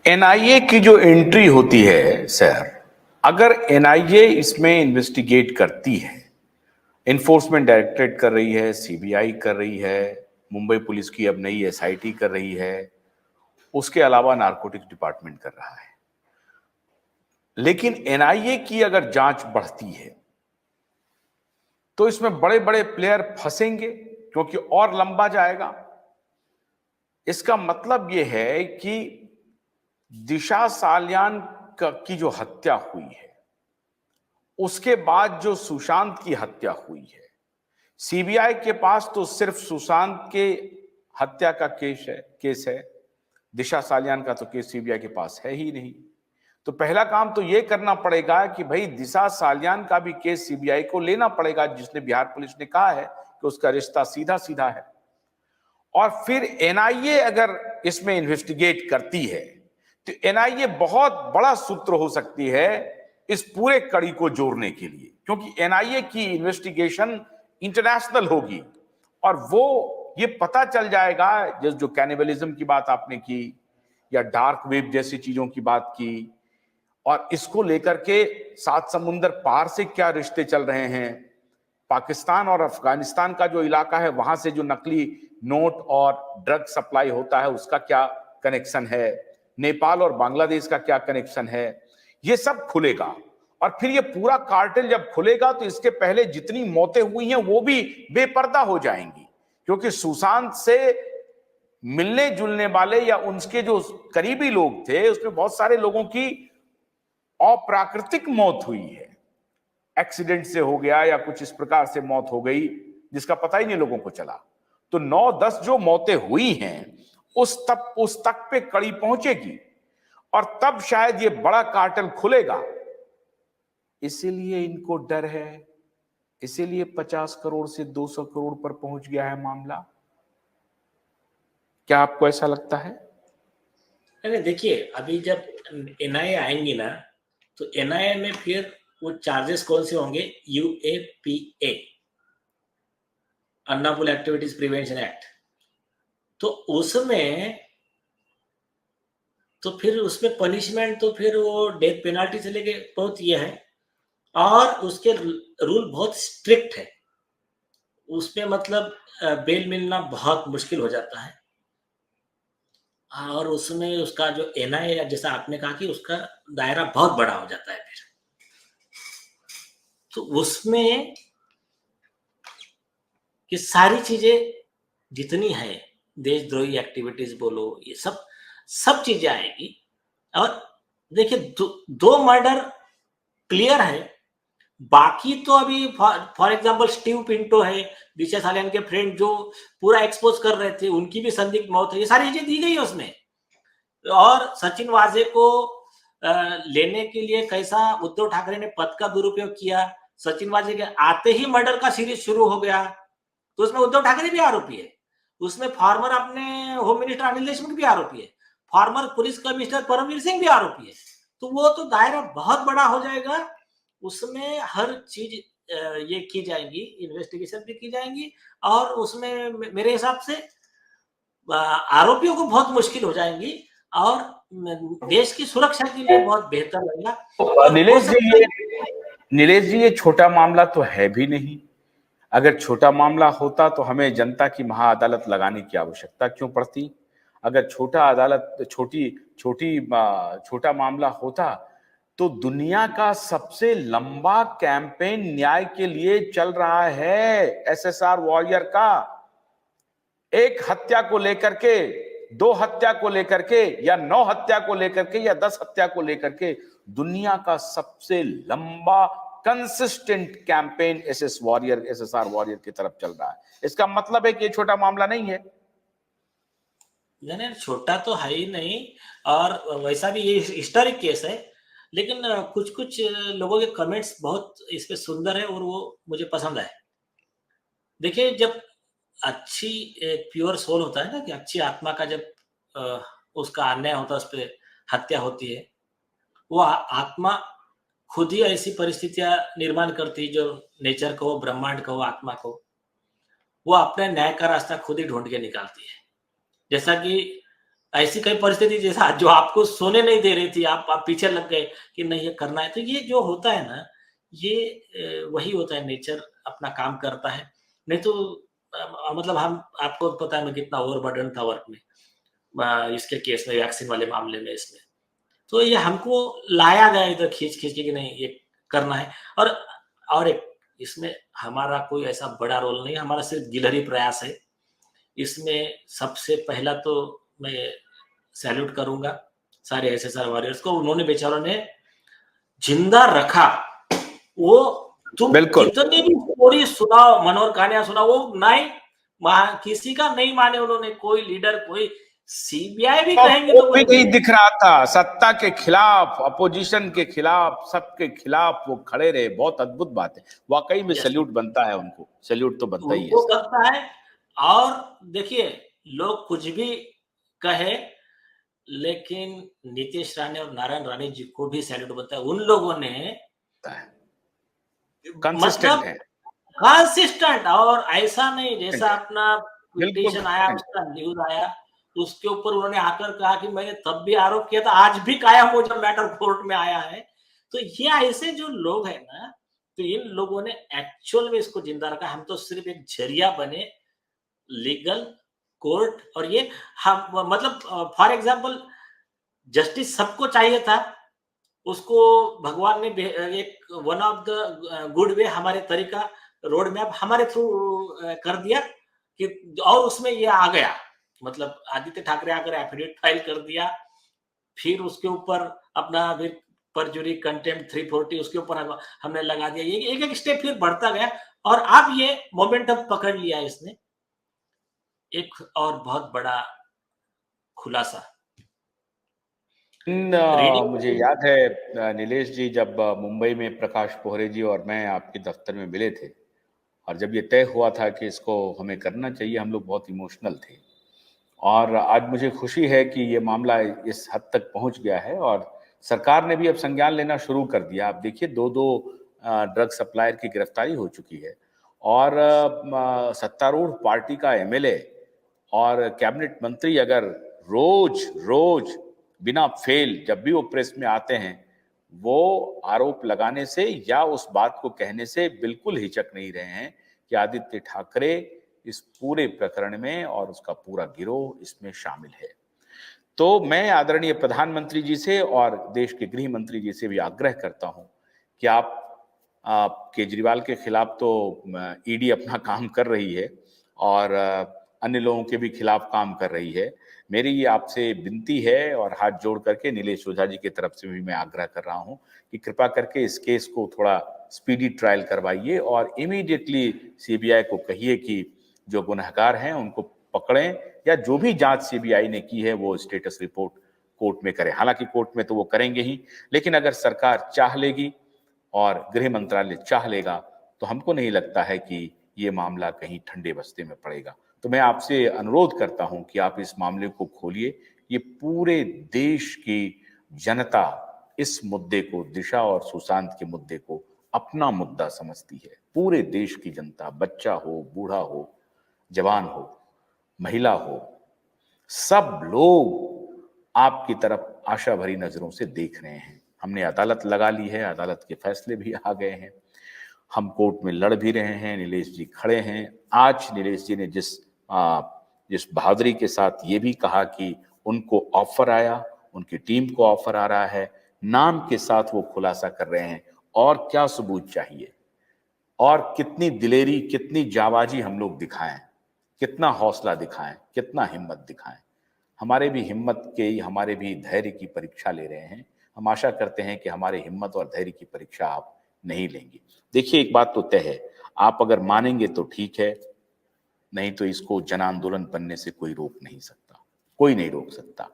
NIA की जो entry होती है सर, अगर एनआईए इसमें इन्वेस्टिगेट करती है, इन्फोर्समेंट डायरेक्टरेट कर रही है, सीबीआई कर रही है, मुंबई पुलिस की अब नई एसआईटी कर रही है, उसके अलावा नारकोटिक्स डिपार्टमेंट कर रहा है। लेकिन एनआईए की अगर जांच बढ़ती है तो इसमें बड़े बड़े प्लेयर फंसेंगे क्योंकि और लंबा जाएगा। इसका मतलब यह है कि दिशा सालियान की जो हत्या हुई है, उसके बाद जो सुशांत की हत्या हुई है, सीबीआई के पास तो सिर्फ सुशांत के हत्या का केस है। दिशा सालियान का तो केस सीबीआई के पास है ही नहीं। तो पहला काम तो यह करना पड़ेगा कि भाई दिशा सालियान का भी केस सीबीआई को लेना पड़ेगा, जिसने बिहार पुलिस ने कहा है कि उसका रिश्ता सीधा सीधा है। और फिर एनआईए अगर इसमें इन्वेस्टिगेट करती है तो एनआईए बहुत बड़ा सूत्र हो सकती है इस पूरे कड़ी को जोड़ने के लिए, क्योंकि एनआईए की इन्वेस्टिगेशन इंटरनेशनल होगी और वो ये पता चल जाएगा, जो कैनिबलिज्म की बात आपने की या डार्क वेब जैसी चीजों की बात की, और इसको लेकर के सात समुंदर पार से क्या रिश्ते चल रहे हैं, पाकिस्तान और अफगानिस्तान का जो इलाका है वहां से जो नकली नोट और ड्रग सप्लाई होता है उसका क्या कनेक्शन है, नेपाल और बांग्लादेश का क्या कनेक्शन है, ये सब खुलेगा। और फिर ये पूरा कार्टेल जब खुलेगा तो इसके पहले जितनी मौतें हुई हैं वो भी बेपर्दा हो जाएंगी, क्योंकि सुशांत से मिलने जुलने वाले या उनके जो करीबी लोग थे उसमें बहुत सारे लोगों की अप्राकृतिक मौत हुई है, एक्सीडेंट से हो गया या कुछ इस प्रकार से मौत हो गई जिसका पता ही नहीं लोगों को चला। तो 9-10 जो मौतें हुई हैं उस तक पे कड़ी पहुंचेगी और तब शायद ये बड़ा कार्टेल खुलेगा। इसीलिए इनको डर है, इसीलिए 50 करोड़ से 200 करोड़ पर पहुंच गया है मामला। क्या आपको ऐसा लगता है? अरे देखिए, अभी जब एनआईए आएंगी ना तो एनआईए में फिर वो चार्जेस कौन से होंगे, UAPA, unlawful activities prevention act, तो उसमें तो फिर उसमें पनिशमेंट तो फिर वो डेथ पेनाल्टी से लेके बहुत ये है, और उसके रूल बहुत स्ट्रिक्ट है। उसमें मतलब बेल मिलना बहुत मुश्किल हो जाता है, और उसमें उसका जो एनआईए जैसा आपने कहा कि उसका दायरा बहुत बड़ा हो जाता है फिर, तो उसमें कि सारी चीजें जितनी है, देशद्रोही एक्टिविटीज बोलो, ये सब चीजें आएगी। और देखिए, दो मर्डर क्लियर है, बाकी तो अभी फॉर एग्जांपल स्टीव पिंटो है, दिशा सालियान के फ्रेंड जो पूरा एक्सपोज कर रहे थे, उनकी भी संदिग्ध मौत है, ये सारी चीजें दी गई है उसमें। और सचिन वाजे को लेने के लिए कैसा उद्धव ठाकरे ने पद का दुरुपयोग किया, सचिन वाजे के आते ही मर्डर का सीरीज शुरू हो गया, तो उसमें उद्धव ठाकरे भी आरोपी है, उसमें फॉर्मर अपने होम मिनिस्टर अनिल देशमुख भी आरोपी है, former police commissioner Paramvir Singh भी आरोपी है। तो वो तो दायरा बहुत बड़ा हो जाएगा, उसमें हर चीज ये की जाएगी, इन्वेस्टिगेशन भी की जाएंगी, और उसमें मेरे हिसाब से आरोपियों को बहुत मुश्किल हो जाएंगी, और देश की सुरक्षा के लिए बहुत बेहतर रहेगा। नीलेश जी, ये छोटा मामला तो है भी नहीं। अगर छोटा मामला होता तो हमें जनता की महाअदालत लगाने की आवश्यकता क्यों पड़ती? अगर छोटा मामला होता तो दुनिया का सबसे लंबा कैंपेन न्याय के लिए चल रहा है एसएसआर वॉरियर का। एक हत्या को लेकर के, 2 हत्या को लेकर के, या 9 हत्या को लेकर के, या 10 हत्या को लेकर के दुनिया का सबसे लंबा कंसिस्टेंट कैंपेन एसएसआर वॉरियर की तरफ चल रहा है। इसका मतलब है कि ये छोटा मामला नहीं है। नहीं, छोटा तो है ही नहीं, और वैसा भी ये हिस्टोरिक केस है, लेकिन कुछ लोगों के कमेंट्स बहुत इस पे सुंदर है और वो मुझे पसंद आए। देखिए, जब अच्छी प्योर सोल होता है ना, कि अच्छी आत्मा का जब उसका अन्याय होता है, उस पर हत्या होती है, वो आत्मा खुद ही ऐसी परिस्थितियां निर्माण करती है, जो नेचर को, ब्रह्मांड को, आत्मा को, वो अपने न्याय का रास्ता खुद ही ढूंढ के निकालती है। जैसा कि ऐसी कई परिस्थिति जैसा जो आपको सोने नहीं दे रही थी, आप पीछे लग गए कि नहीं ये करना है। तो ये जो होता है ना, ये वही होता है, नेचर अपना काम करता है। नहीं तो मतलब हम आपको पता है मैं कितना ओवरबर्डन था वर्क में, इसके केस में, वैक्सीन वाले मामले में इसमें। तो ये हमको लाया गया इधर खींच-खींच के कि नहीं ये करना है। और एक इसमें हमारा कोई ऐसा बड़ा रोल नहीं है, हमारा सिर्फ गिलहरी प्रयास है। इसमें सबसे पहला तो मैं सैल्यूट करूँगा सारे एसएसआर वॉरियर्स को, उन्होंने बेचारों ने जिंदा रखा। वो तुम बिल्कुल। कितनी भी स्टोरी सुनाओ, मनोहर कहानियां सुनाओ, वो नहीं किसी का नहीं माने उन्होंने, कोई लीडर, कोई सीबीआई भी और कहेंगे वो तो भी नहीं बोलेंगे दिख रहा था, सत्ता के खिलाफ, अपोजिशन के खिलाफ, सबके खिलाफ वो खड़े रहे। बहुत अद्भुत बात है, वाकई में यस, सैल्यूट बनता है उनको, सैल्यूट तो बनता ही है उनको सर। करता है। और देखिए, लोग कुछ भी कहे, लेकिन नीतीश राणे और नारायण राणे जी को भी सैल्यूट बनता है। उन लोगों ने कंसिस्टेंट मतलब है। कंसिस्टेंट, और ऐसा नहीं जैसा अपना बिल्कुल पिटीशन आया, consistent। उसका न्यूज आया, तो उसके ऊपर उन्होंने आकर कहा कि मैंने तब भी आरोप किया था, आज भी कायम हो जब मैटर कोर्ट में आया है। तो ये ऐसे जो लोग हैं ना, तो इन लोगों ने एक्चुअल में इसको जिंदा रखा। हम तो सिर्फ एक जरिया बने, लीगल कोर्ट। और ये हम मतलब फॉर एग्जांपल जस्टिस सबको चाहिए था, उसको भगवान ने एक one of the good way, हमारे तरीका, रोड मैप हमारे थ्रू कर दिया कि, और उसमें ये आ गया। मतलब आदित्य ठाकरे आकर एफिडेविट फाइल कर दिया, फिर उसके ऊपर अपना फिर परजुरी कंटेम्प्ट 340 उसके ऊपर हमने लगा दिया। ये एक एक स्टेप फिर बढ़ता गया, और अब ये मोमेंटम पकड़ लिया इसने। एक और बहुत बड़ा खुलासा मुझे रीडिंग। याद है नीलेश जी, जब मुंबई में प्रकाश पोहरे जी और मैं आपके दफ्तर में मिले थे, और जब ये तय हुआ था कि इसको हमें करना चाहिए, हम लोग बहुत इमोशनल थे। और आज मुझे खुशी है कि ये मामला इस हद तक पहुंच गया है, और सरकार ने भी अब संज्ञान लेना शुरू कर दिया। आप देखिए, दो दो ड्रग सप्लायर की गिरफ्तारी हो चुकी है, और सत्तारूढ़ पार्टी का एमएलए और कैबिनेट मंत्री अगर रोज रोज बिना फेल, जब भी वो प्रेस में आते हैं, वो आरोप लगाने से या उस बात को कहने से बिल्कुल हिचक नहीं रहे हैं कि आदित्य ठाकरे इस पूरे प्रकरण में और उसका पूरा गिरोह इसमें शामिल है। तो मैं आदरणीय प्रधानमंत्री जी से और देश के गृह मंत्री जी से भी आग्रह करता हूं कि आप केजरीवाल के खिलाफ तो ईडी अपना काम कर रही है, और अन्य लोगों के भी खिलाफ काम कर रही है। मेरी ये आपसे विनती है, और हाथ जोड़ करके नीलेश ओझा जी की तरफ से भी मैं आग्रह कर रहा हूं कि कृपा करके इस केस को थोड़ा स्पीडी ट्रायल करवाइए, और इमीडिएटली सीबीआई को कहिए कि जो गुनहगार हैं उनको पकड़ें, या जो भी जांच सीबीआई ने की है वो स्टेटस रिपोर्ट कोर्ट में करें। हालांकि कोर्ट में तो वो करेंगे ही, लेकिन अगर सरकार चाह लेगी और गृह मंत्रालय चाह लेगा, तो हमको नहीं लगता है कि ये मामला कहीं ठंडे बस्ते में पड़ेगा। तो मैं आपसे अनुरोध करता हूं कि आप इस मामले को खोलिए। ये पूरे देश की जनता इस मुद्दे को, दिशा और सुशांत के मुद्दे को अपना मुद्दा समझती है। पूरे देश की जनता, बच्चा हो, बूढ़ा हो, जवान हो, महिला हो, सब लोग आपकी तरफ आशा भरी नजरों से देख रहे हैं। हमने अदालत लगा ली है, अदालत के फैसले भी आ गए हैं, हम कोर्ट में लड़ भी रहे हैं, नीलेश जी खड़े हैं। आज नीलेश जी ने जिस बहादुरी के साथ ये भी कहा कि उनको ऑफर आया, उनकी टीम को ऑफर आ रहा है, नाम के साथ वो खुलासा कर रहे हैं। और क्या सबूत चाहिए, और कितनी दिलेरी, कितनी जाबाजी हम लोग दिखाएं, कितना हौसला दिखाएं, कितना हिम्मत दिखाएं। हमारे भी हिम्मत के, हमारे भी धैर्य की परीक्षा ले रहे हैं। हम आशा करते हैं कि हमारे हिम्मत और धैर्य की परीक्षा आप नहीं लेंगे। देखिए, एक बात तो तय है, आप अगर मानेंगे तो ठीक है, नहीं तो इसको जन आंदोलन बनने से कोई रोक नहीं सकता, कोई नहीं रोक सकता।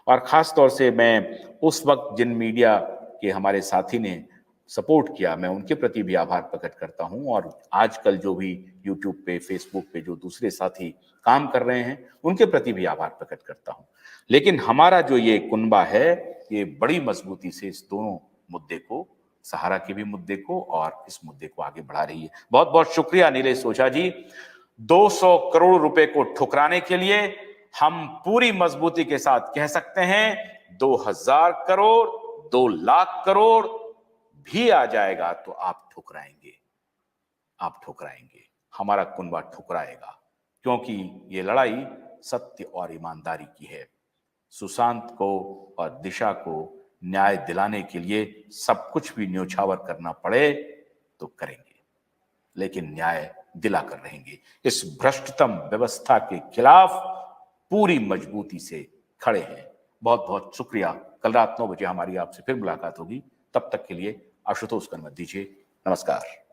और खास तौर से मैं उस वक्त जिन मीडिया के हमारे साथी ने सपोर्ट किया, मैं उनके प्रति भी आभार प्रकट करता हूं। और आजकल जो भी यूट्यूब पे, फेसबुक पे जो दूसरे साथी काम कर रहे हैं, उनके प्रति भी आभार प्रकट करता हूं। लेकिन हमारा जो ये कुनबा है, ये बड़ी मजबूती से इस दोनों मुद्दे को, सहारा के भी मुद्दे को और इस मुद्दे को आगे बढ़ा रही है। बहुत बहुत शुक्रिया नीलेश ओझा जी, 200 करोड़ रुपए को ठुकराने के लिए हम पूरी मजबूती के साथ कह सकते हैं 2000 करोड़ 2 लाख करोड़ भी आ जाएगा तो आप ठुकराएंगे, आप ठुकराएंगे, हमारा कुनबा ठुकराएगा, क्योंकि ये लड़ाई सत्य और ईमानदारी की है। सुशांत को और दिशा को न्याय दिलाने के लिए सब कुछ भी न्योछावर करना पड़े तो करेंगे, लेकिन न्याय दिलाकर रहेंगे। इस भ्रष्टतम व्यवस्था के खिलाफ पूरी मजबूती से खड़े हैं। बहुत बहुत शुक्रिया। कल रात 9 बजे हमारी आपसे फिर मुलाकात होगी। तब तक के लिए आशुतोष को अनुमति दीजिए। नमस्कार।